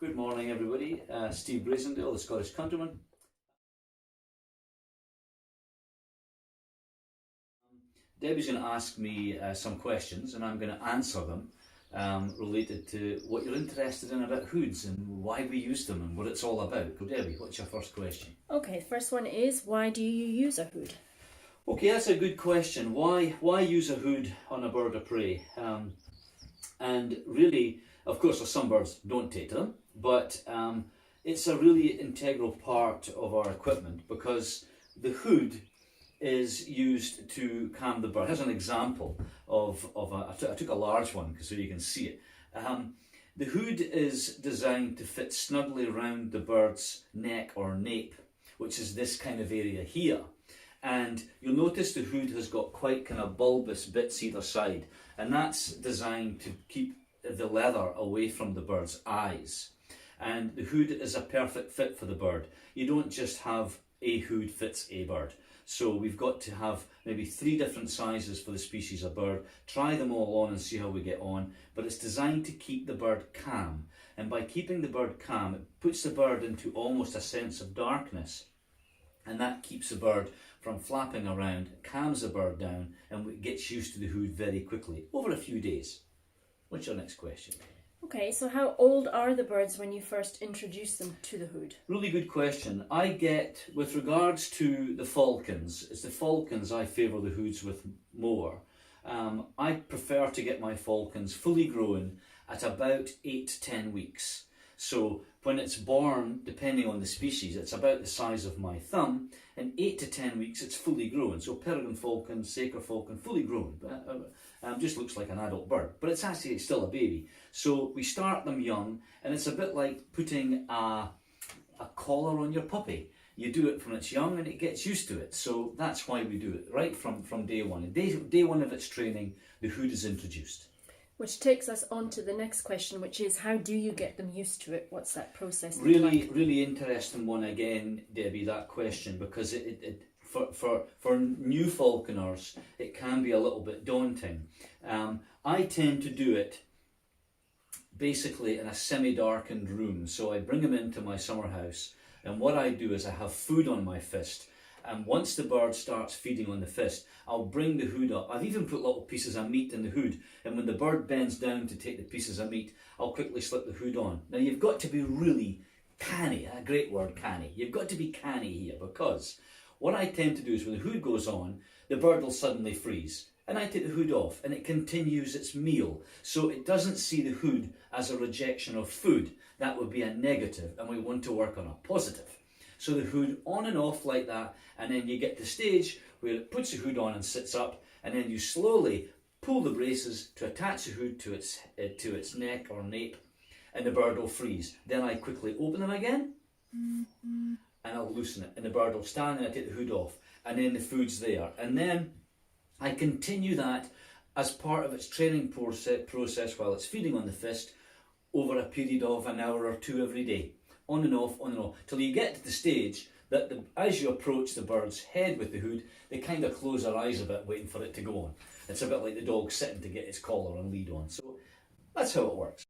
Good morning, everybody. Steve Brazendale, the Scottish Countryman. Debbie's going to ask me some questions, and I'm going to answer them related to what you're interested in about hoods and why we use them and what it's all about. So, Debbie, what's your first question? Okay, the first one is, why do you use a hood? Okay, that's a good question. Why use a hood on a bird of prey? And really, of course, there's some birds don't take to them, but it's a really integral part of our equipment because the hood is used to calm the bird. Here's an example I took a large one so you can see it. The hood is designed to fit snugly around the bird's neck or nape, which is this kind of area here. And you'll notice the hood has got quite kind of bulbous bits either side, and that's designed to keep the leather away from the bird's eyes. And the hood is a perfect fit for the bird. You don't just have a hood fits a bird. So we've got to have maybe 3 different sizes for the species of bird. Try them all on and see how we get on. But it's designed to keep the bird calm. And by keeping the bird calm, it puts the bird into almost a sense of darkness. And that keeps the bird from flapping around, calms the bird down, and gets used to the hood very quickly, over a few days. What's your next question? Okay, so how old are the birds when you first introduce them to the hood? Really good question. I get, with regards to the falcons, it's the falcons I favour the hoods with more. I prefer to get my falcons fully grown at about 8 to 10 weeks. So when it's born, depending on the species, it's about the size of my thumb, and 8 to 10 weeks it's fully grown. So peregrine falcon, saker falcon, fully grown. Just looks like an adult bird, but it's actually still a baby. So we start them young, and it's a bit like putting a collar on your puppy. You do it when it's young and it gets used to it. So that's why we do it, right from day one. Day one of its training, the hood is introduced. Which takes us on to the next question, which is, how do you get them used to it? What's that process like? Really interesting one again, Debbie, that question, because for new falconers, it can be a little bit daunting. I tend to do it basically in a semi-darkened room. So I bring them into my summer house, and what I do is I have food on my fist. And once the bird starts feeding on the fist, I'll bring the hood up. I've even put little pieces of meat in the hood. And when the bird bends down to take the pieces of meat, I'll quickly slip the hood on. Now you've got to be really canny, a great word, canny. You've got to be canny here, because what I tend to do is when the hood goes on, the bird will suddenly freeze. And I take the hood off and it continues its meal. So it doesn't see the hood as a rejection of food. That would be a negative, and we want to work on a positive. So the hood on and off like that, and then you get to the stage where it puts the hood on and sits up, and then you slowly pull the braces to attach the hood to its neck or nape, and the bird will freeze. Then I quickly open them again, and I'll loosen it, and the bird will stand, and I take the hood off, and then the food's there. And then I continue that as part of its training process while it's feeding on the fist over a period of an hour or 2 every day. On and off, till you get to the stage that as you approach the bird's head with the hood, they kind of close their eyes a bit, waiting for it to go on. It's a bit like the dog sitting to get its collar and lead on. So that's how it works.